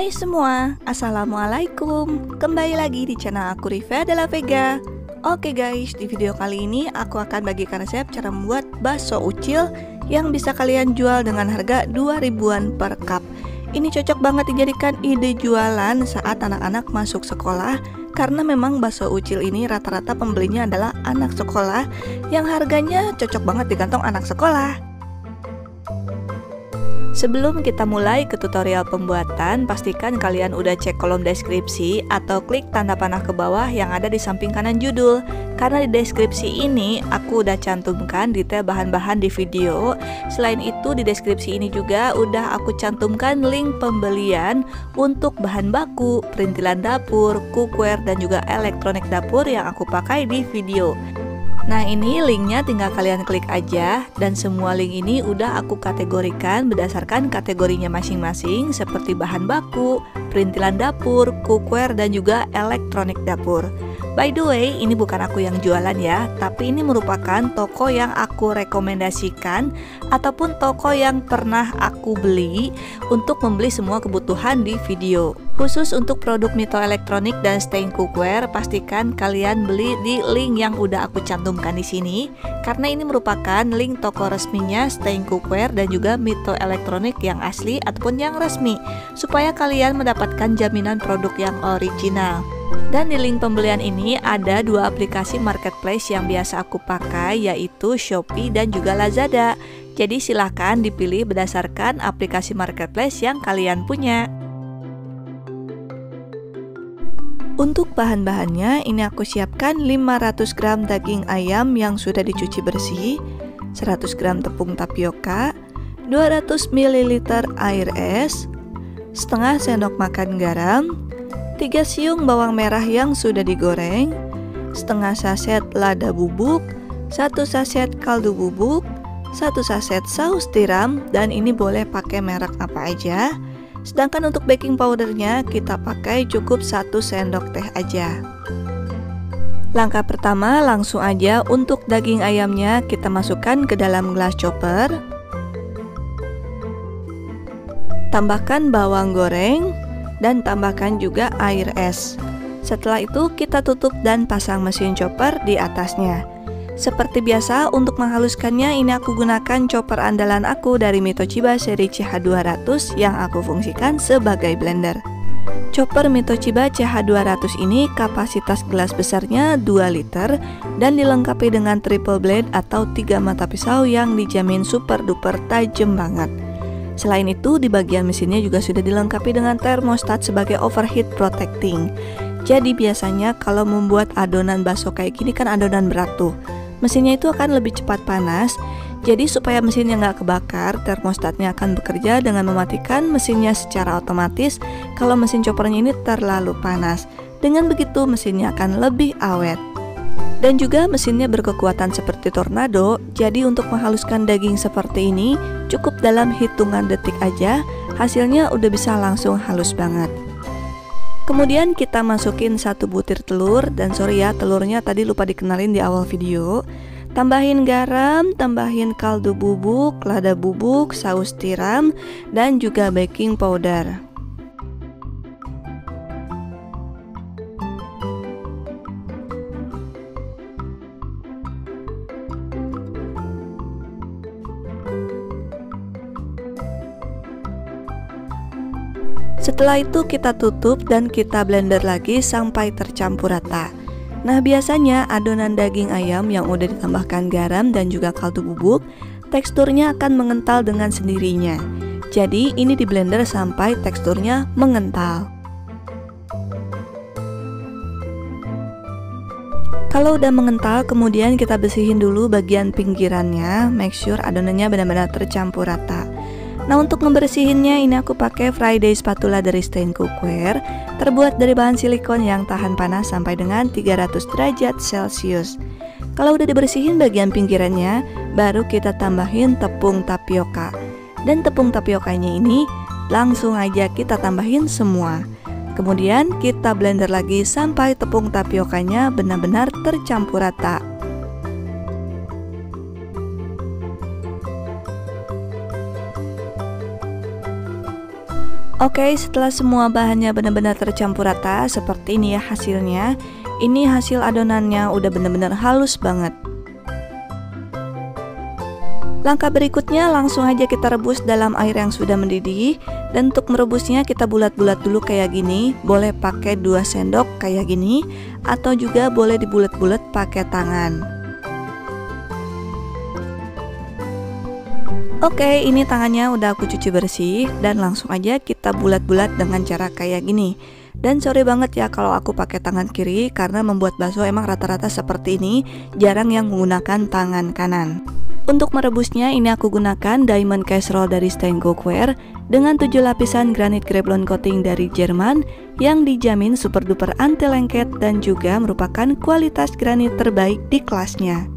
Hai semua, Assalamualaikum. Kembali lagi di channel aku, Riva Della Vega. Oke guys, di video kali ini aku akan bagikan resep cara membuat bakso ucil yang bisa kalian jual dengan harga 2.000-an per cup. Ini cocok banget dijadikan ide jualan saat anak-anak masuk sekolah, karena memang bakso ucil ini rata-rata pembelinya adalah anak sekolah yang harganya cocok banget di kantong anak sekolah. Sebelum kita mulai ke tutorial pembuatan, pastikan kalian udah cek kolom deskripsi atau klik tanda panah ke bawah yang ada di samping kanan judul. Karena di deskripsi ini aku udah cantumkan detail bahan-bahan di video. Selain itu di deskripsi ini juga udah aku cantumkan link pembelian untuk bahan baku, perintilan dapur, cookware, dan juga elektronik dapur yang aku pakai di video. Nah, ini linknya tinggal kalian klik aja, dan semua link ini udah aku kategorikan berdasarkan kategorinya masing-masing, seperti bahan baku, perintilan dapur, cookware, dan juga elektronik dapur. By the way, ini bukan aku yang jualan ya, tapi ini merupakan toko yang aku rekomendasikan ataupun toko yang pernah aku beli untuk membeli semua kebutuhan di video. Khusus untuk produk Mito Elektronik dan Stein Cookware, pastikan kalian beli di link yang udah aku cantumkan di sini, karena ini merupakan link toko resminya Stein Cookware dan juga Mito Elektronik yang asli ataupun yang resmi, supaya kalian mendapatkan jaminan produk yang original. Dan di link pembelian ini ada dua aplikasi marketplace yang biasa aku pakai, yaitu Shopee dan juga Lazada. Jadi silahkan dipilih berdasarkan aplikasi marketplace yang kalian punya. Untuk bahan-bahannya, ini aku siapkan 500 gram daging ayam yang sudah dicuci bersih, 100 gram tepung tapioka, 200 ml air es, setengah sendok makan garam, 3 siung bawang merah yang sudah digoreng, setengah saset lada bubuk, 1 saset kaldu bubuk, 1 saset saus tiram, dan ini boleh pakai merek apa aja. Sedangkan untuk baking powdernya kita pakai cukup 1 sendok teh aja. Langkah pertama, langsung aja untuk daging ayamnya kita masukkan ke dalam gelas chopper. Tambahkan bawang goreng dan tambahkan juga air es. Setelah itu kita tutup dan pasang mesin chopper di atasnya. Seperti biasa, untuk menghaluskannya ini aku gunakan chopper andalan aku dari Mitochiba seri CH200 yang aku fungsikan sebagai blender. Chopper Mitochiba CH200 ini kapasitas gelas besarnya 2 liter dan dilengkapi dengan triple blade atau 3 mata pisau yang dijamin super duper tajam banget. Selain itu, di bagian mesinnya juga sudah dilengkapi dengan termostat sebagai overheat protecting. Jadi biasanya kalau membuat adonan bakso kayak gini kan adonan berat tuh, mesinnya itu akan lebih cepat panas. Jadi supaya mesinnya nggak kebakar, termostatnya akan bekerja dengan mematikan mesinnya secara otomatis kalau mesin choppernya ini terlalu panas. Dengan begitu mesinnya akan lebih awet. Dan juga mesinnya berkekuatan seperti tornado, jadi untuk menghaluskan daging seperti ini cukup dalam hitungan detik aja, hasilnya udah bisa langsung halus banget. Kemudian kita masukin 1 butir telur, dan sorry ya, telurnya tadi lupa dikenalin di awal video. Tambahin garam, tambahin kaldu bubuk, lada bubuk, saus tiram, dan juga baking powder. Setelah itu kita tutup dan kita blender lagi sampai tercampur rata. Nah, biasanya adonan daging ayam yang udah ditambahkan garam dan juga kaldu bubuk, teksturnya akan mengental dengan sendirinya. Jadi ini di blender sampai teksturnya mengental. Kalau udah mengental, kemudian kita bersihin dulu bagian pinggirannya, make sure adonannya benar-benar tercampur rata. Nah, untuk membersihinnya ini aku pakai Friday spatula dari Stein Cookware, terbuat dari bahan silikon yang tahan panas sampai dengan 300 derajat Celcius. Kalau udah dibersihin bagian pinggirannya, baru kita tambahin tepung tapioka. Dan tepung tapiokanya ini langsung aja kita tambahin semua. Kemudian kita blender lagi sampai tepung tapiokanya benar-benar tercampur rata. Oke, setelah semua bahannya benar-benar tercampur rata, seperti ini ya hasilnya. Ini hasil adonannya udah benar-benar halus banget. Langkah berikutnya langsung aja kita rebus dalam air yang sudah mendidih. Dan untuk merebusnya kita bulat-bulat dulu kayak gini. Boleh pakai 2 sendok kayak gini, atau juga boleh dibulet-bulet pakai tangan. Oke, ini tangannya udah aku cuci bersih. Dan langsung aja kita bulat-bulat dengan cara kayak gini. Dan sorry banget ya kalau aku pakai tangan kiri, karena membuat bakso emang rata-rata seperti ini, jarang yang menggunakan tangan kanan. Untuk merebusnya ini aku gunakan diamond casserole dari Stijn Cookware dengan 7 lapisan granit Grabblon coating dari Jerman yang dijamin super duper anti lengket dan juga merupakan kualitas granit terbaik di kelasnya.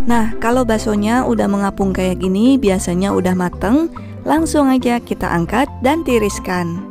Nah, kalau baksonya udah mengapung kayak gini, biasanya udah mateng, langsung aja kita angkat dan tiriskan.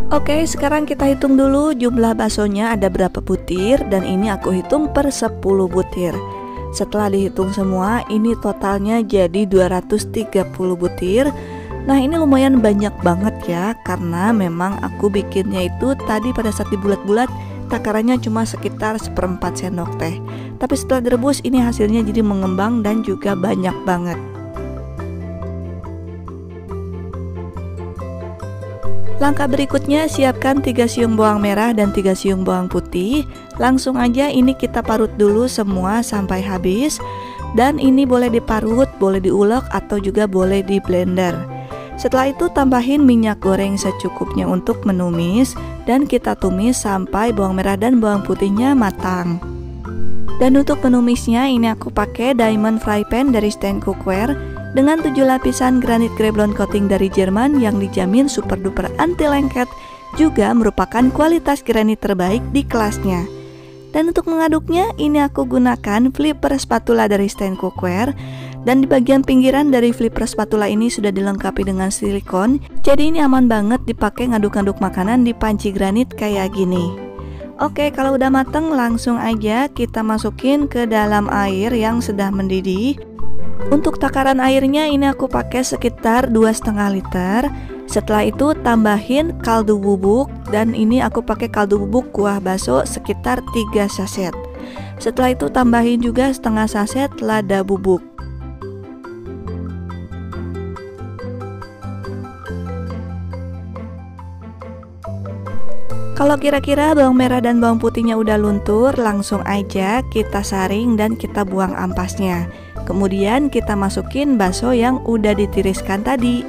Oke, sekarang kita hitung dulu jumlah baksonya ada berapa butir, dan ini aku hitung per 10 butir. Setelah dihitung semua, ini totalnya jadi 230 butir. Nah, ini lumayan banyak banget ya, karena memang aku bikinnya itu tadi pada saat dibulat-bulat takarannya cuma sekitar 1/4 sendok teh. Tapi setelah direbus ini hasilnya jadi mengembang dan juga banyak banget. Langkah berikutnya, siapkan 3 siung bawang merah dan 3 siung bawang putih. Langsung aja ini kita parut dulu semua sampai habis. Dan ini boleh diparut, boleh diulek, atau juga boleh di blender. Setelah itu tambahin minyak goreng secukupnya untuk menumis. Dan kita tumis sampai bawang merah dan bawang putihnya matang. Dan untuk penumisnya ini aku pakai diamond fry pan dari Stijn Cookware dengan 7 lapisan granit Grabblon coating dari Jerman yang dijamin super duper anti lengket, juga merupakan kualitas granit terbaik di kelasnya. Dan untuk mengaduknya ini aku gunakan flipper spatula dari Stijn Cookware, dan di bagian pinggiran dari flipper spatula ini sudah dilengkapi dengan silikon, jadi ini aman banget dipakai ngaduk-ngaduk makanan di panci granit kayak gini. Oke, kalau udah mateng langsung aja kita masukin ke dalam air yang sudah mendidih. Untuk takaran airnya ini aku pakai sekitar 2,5 liter. Setelah itu tambahin kaldu bubuk, dan ini aku pakai kaldu bubuk kuah bakso sekitar 3 saset. Setelah itu tambahin juga setengah saset lada bubuk. Kalau kira-kira bawang merah dan bawang putihnya udah luntur, langsung aja kita saring dan kita buang ampasnya. Kemudian kita masukin bakso yang udah ditiriskan tadi.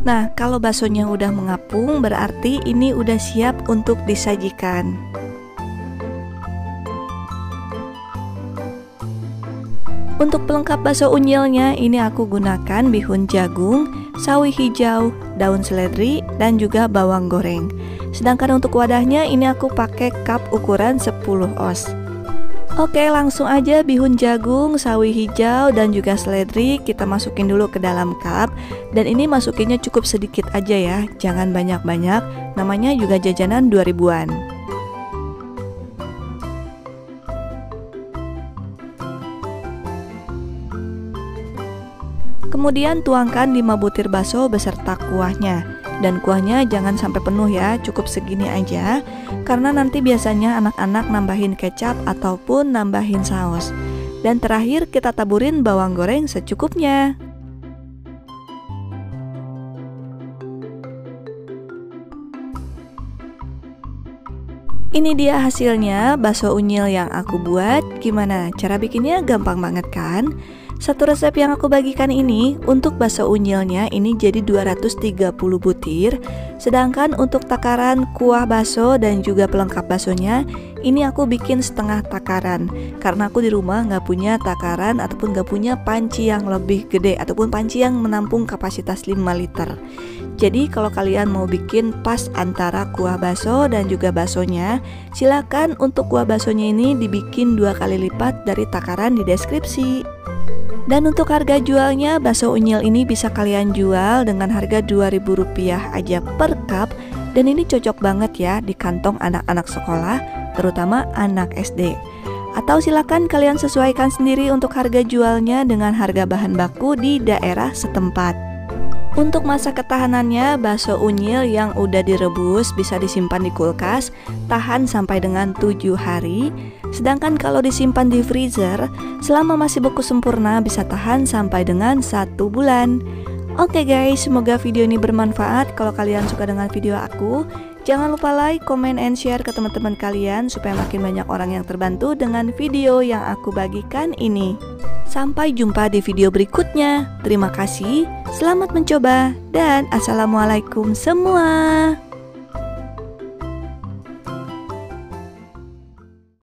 Nah, kalau baksonya udah mengapung, berarti ini udah siap untuk disajikan. Untuk pelengkap bakso unyilnya ini aku gunakan bihun jagung, sawi hijau, daun seledri, dan juga bawang goreng. Sedangkan untuk wadahnya ini aku pakai cup ukuran 10 oz. Oke, langsung aja bihun jagung, sawi hijau, dan juga seledri kita masukin dulu ke dalam cup. Dan ini masukinnya cukup sedikit aja ya, jangan banyak-banyak, namanya juga jajanan 2000-an. Kemudian tuangkan 5 butir bakso beserta kuahnya. Dan kuahnya jangan sampai penuh ya, cukup segini aja. Karena nanti biasanya anak-anak nambahin kecap ataupun nambahin saus. Dan terakhir kita taburin bawang goreng secukupnya. Ini dia hasilnya bakso unyil yang aku buat. Gimana? Cara bikinnya gampang banget kan? Satu resep yang aku bagikan ini untuk bakso unyilnya ini jadi 230 butir. Sedangkan untuk takaran kuah bakso dan juga pelengkap baksonya ini aku bikin setengah takaran. Karena aku di rumah nggak punya takaran ataupun nggak punya panci yang lebih gede ataupun panci yang menampung kapasitas 5 liter. Jadi kalau kalian mau bikin pas antara kuah bakso dan juga baksonya, silakan untuk kuah baksonya ini dibikin 2 kali lipat dari takaran di deskripsi. Dan untuk harga jualnya, bakso unyil ini bisa kalian jual dengan harga Rp2.000 aja per cup. Dan ini cocok banget ya di kantong anak-anak sekolah, terutama anak SD. Atau silakan kalian sesuaikan sendiri untuk harga jualnya dengan harga bahan baku di daerah setempat. Untuk masa ketahanannya, bakso unyil yang udah direbus bisa disimpan di kulkas, tahan sampai dengan 7 hari. Sedangkan kalau disimpan di freezer, selama masih beku sempurna bisa tahan sampai dengan 1 bulan. Oke guys, semoga video ini bermanfaat. Kalau kalian suka dengan video aku, jangan lupa like, comment, and share ke teman-teman kalian supaya makin banyak orang yang terbantu dengan video yang aku bagikan ini. Sampai jumpa di video berikutnya. Terima kasih, selamat mencoba, dan assalamualaikum semua.